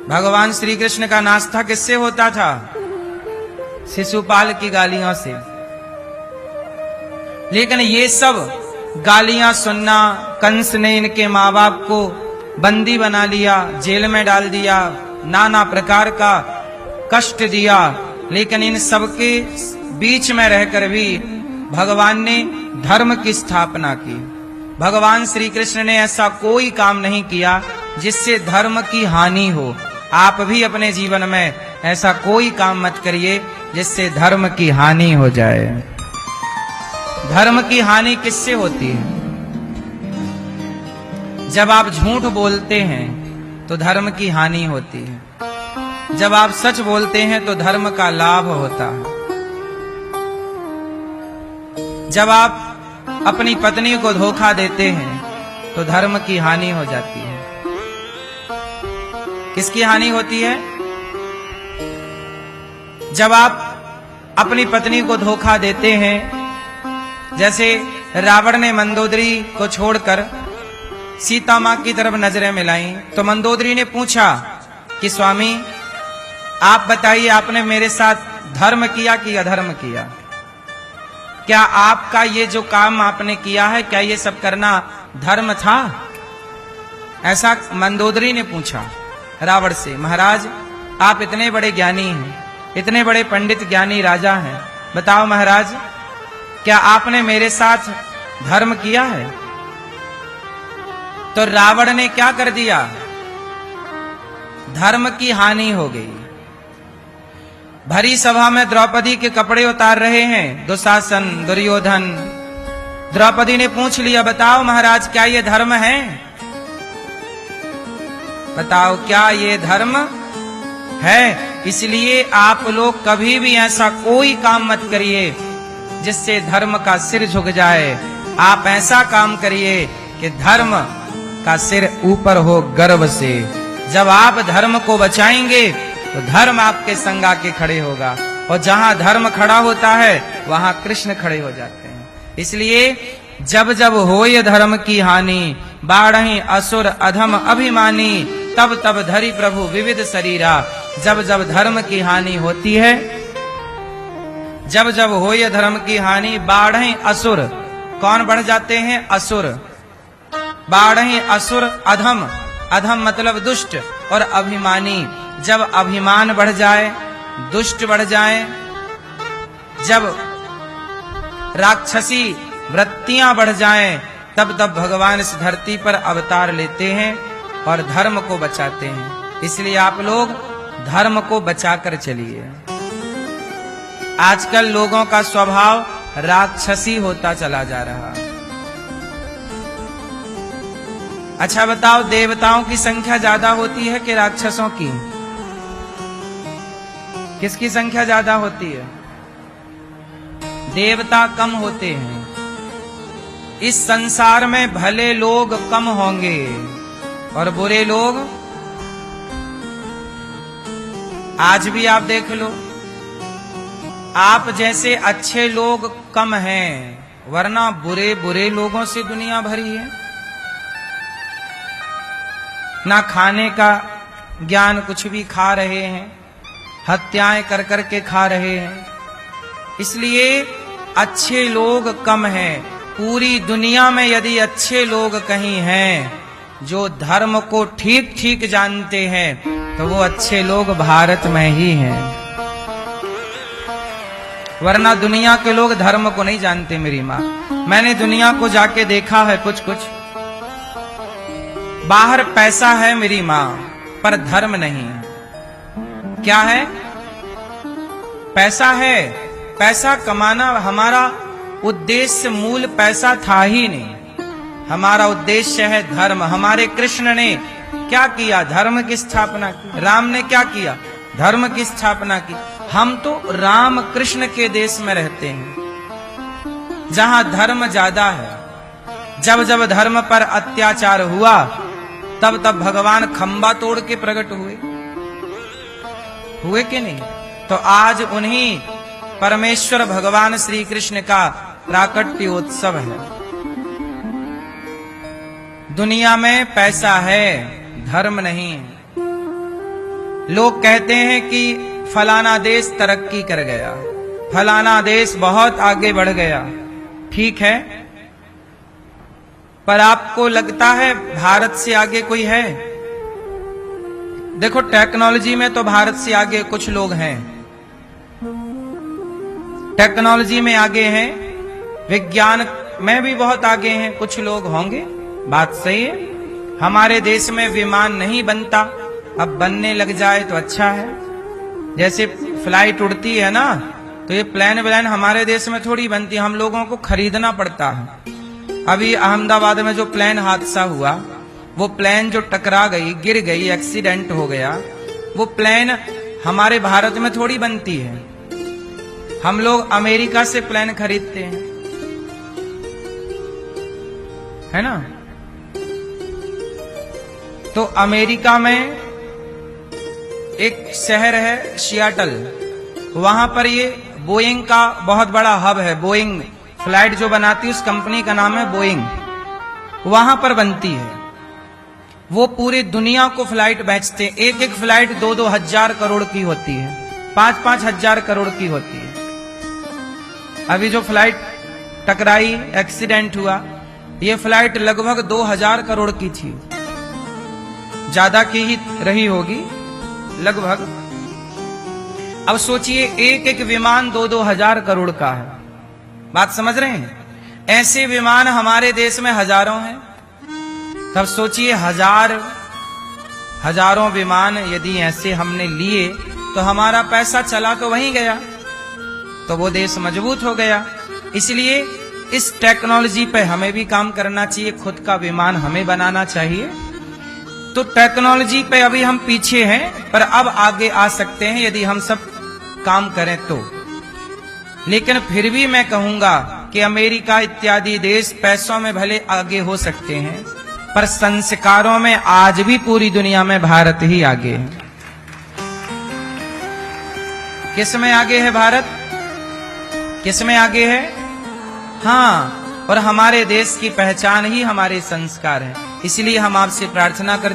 भगवान श्री कृष्ण का नाश्ता किससे होता था? शिशुपाल की गालियों से। लेकिन ये सब गालियां सुनना, कंस ने इनके माँ बाप को बंदी बना लिया, जेल में डाल दिया, नाना प्रकार का कष्ट दिया, लेकिन इन सबके बीच में रहकर भी भगवान ने धर्म की स्थापना की। भगवान श्री कृष्ण ने ऐसा कोई काम नहीं किया जिससे धर्म की हानि हो। आप भी अपने जीवन में ऐसा कोई काम मत करिए जिससे धर्म की हानि हो जाए। धर्म की हानि किससे होती है? जब आप झूठ बोलते हैं तो धर्म की हानि होती है, जब आप सच बोलते हैं तो धर्म का लाभ होता है। जब आप अपनी पत्नी को धोखा देते हैं तो धर्म की हानि हो जाती है। किसकी हानि होती है? जब आप अपनी पत्नी को धोखा देते हैं, जैसे रावण ने मंदोदरी को छोड़कर सीता मां की तरफ नजरें मिलाई, तो मंदोदरी ने पूछा कि स्वामी आप बताइए, आपने मेरे साथ धर्म किया कि अधर्म किया? क्या आपका ये जो काम आपने किया है, क्या ये सब करना धर्म था? ऐसा मंदोदरी ने पूछा रावण से। महाराज, आप इतने बड़े ज्ञानी हैं, इतने बड़े पंडित ज्ञानी राजा हैं, बताओ महाराज, क्या आपने मेरे साथ धर्म किया है? तो रावण ने क्या कर दिया? धर्म की हानि हो गई। भरी सभा में द्रौपदी के कपड़े उतार रहे हैं दुशासन, दुर्योधन। द्रौपदी ने पूछ लिया, बताओ महाराज, क्या ये धर्म है? बताओ, क्या ये धर्म है? इसलिए आप लोग कभी भी ऐसा कोई काम मत करिए जिससे धर्म का सिर झुक जाए। आप ऐसा काम करिए कि धर्म का सिर ऊपर हो गर्व से। जब आप धर्म को बचाएंगे तो धर्म आपके संग आके खड़े होगा, और जहां धर्म खड़ा होता है वहां कृष्ण खड़े हो जाते हैं। इसलिए जब जब होय धर्म की हानि, बाढ़हि असुर अधम अभिमानी, तब तब धरि प्रभु विविध शरीरा। जब जब धर्म की हानि होती है, जब जब होय धर्म की हानि, बाढ़हि असुर, कौन बढ़ जाते हैं? असुर। बाढ़हि असुर अधम, अधम मतलब दुष्ट, और अभिमानी, जब अभिमान बढ़ जाए, दुष्ट बढ़ जाए, जब राक्षसी वृत्तियां बढ़ जाएं, तब तब भगवान इस धरती पर अवतार लेते हैं और धर्म को बचाते हैं। इसलिए आप लोग धर्म को बचाकर चलिए। आजकल लोगों का स्वभाव राक्षसी होता चला जा रहा। अच्छा बताओ, देवताओं की संख्या ज्यादा होती है कि राक्षसों की? किसकी संख्या ज्यादा होती है? देवता कम होते हैं। इस संसार में भले लोग कम होंगे और बुरे लोग, आज भी आप देख लो, आप जैसे अच्छे लोग कम हैं, वरना बुरे बुरे लोगों से दुनिया भरी है। ना खाने का ज्ञान, कुछ भी खा रहे हैं, हत्याएं कर कर के खा रहे हैं। इसलिए अच्छे लोग कम हैं। पूरी दुनिया में यदि अच्छे लोग कहीं हैं जो धर्म को ठीक ठीक जानते हैं, तो वो अच्छे लोग भारत में ही हैं। वरना दुनिया के लोग धर्म को नहीं जानते। मेरी माँ, मैंने दुनिया को जाके देखा है। कुछ कुछ बाहर पैसा है मेरी माँ, पर धर्म नहीं है। क्या है? पैसा है। पैसा कमाना हमारा उद्देश्य, मूल पैसा था ही नहीं। हमारा उद्देश्य है धर्म। हमारे कृष्ण ने क्या किया? धर्म की स्थापना की। राम ने क्या किया? धर्म की स्थापना की। हम तो राम कृष्ण के देश में रहते हैं जहां धर्म ज्यादा है। जब जब धर्म पर अत्याचार हुआ, तब तब भगवान खंबा तोड़ के प्रकट हुए कि नहीं? तो आज उन्हीं परमेश्वर भगवान श्री कृष्ण का प्राकट्योत्सव है। दुनिया में पैसा है, धर्म नहीं। लोग कहते हैं कि फलाना देश तरक्की कर गया, फलाना देश बहुत आगे बढ़ गया। ठीक है, पर आपको लगता है भारत से आगे कोई है? देखो, टेक्नोलॉजी में तो भारत से आगे कुछ लोग हैं, टेक्नोलॉजी में आगे हैं, विज्ञान में भी बहुत आगे हैं, कुछ लोग होंगे, बात सही है। हमारे देश में विमान नहीं बनता, अब बनने लग जाए तो अच्छा है। जैसे फ्लाइट उड़ती है ना, तो ये प्लेन व्लेन हमारे देश में थोड़ी बनती, हम लोगों को खरीदना पड़ता है। अभी अहमदाबाद में जो प्लेन हादसा हुआ, वो प्लेन जो टकरा गई, गिर गई, एक्सीडेंट हो गया, वो प्लेन हमारे भारत में थोड़ी बनती है। हम लोग अमेरिका से प्लेन खरीदते हैं, है ना। तो अमेरिका में एक शहर है सियाटल, वहां पर ये बोइंग का बहुत बड़ा हब है। बोइंग फ्लाइट जो बनाती है, उस कंपनी का नाम है बोइंग, वहां पर बनती है। वो पूरी दुनिया को फ्लाइट बेचते हैं। एक एक फ्लाइट 2-2 हजार करोड़ की होती है, 5-5 हजार करोड़ की होती है। अभी जो फ्लाइट टकराई, एक्सीडेंट हुआ, ये फ्लाइट लगभग 2000 करोड़ की थी, ज्यादा की ही रही होगी लगभग। अब सोचिए, एक एक विमान 2-2 हजार करोड़ का है, बात समझ रहे हैं। ऐसे विमान हमारे देश में हजारों हैं। तब सोचिए, हजारों विमान यदि ऐसे हमने लिए, तो हमारा पैसा चला तो वहीं गया, तो वो देश मजबूत हो गया। इसलिए इस टेक्नोलॉजी पे हमें भी काम करना चाहिए, खुद का विमान हमें बनाना चाहिए। तो टेक्नोलॉजी पे अभी हम पीछे हैं, पर अब आगे आ सकते हैं यदि हम सब काम करें तो। लेकिन फिर भी मैं कहूंगा कि अमेरिका इत्यादि देश पैसों में भले आगे हो सकते हैं, पर संस्कारों में आज भी पूरी दुनिया में भारत ही आगे है। किस में आगे है भारत? किस में आगे है? हाँ, और हमारे देश की पहचान ही हमारे संस्कार हैं। इसलिए हम आपसे प्रार्थना करते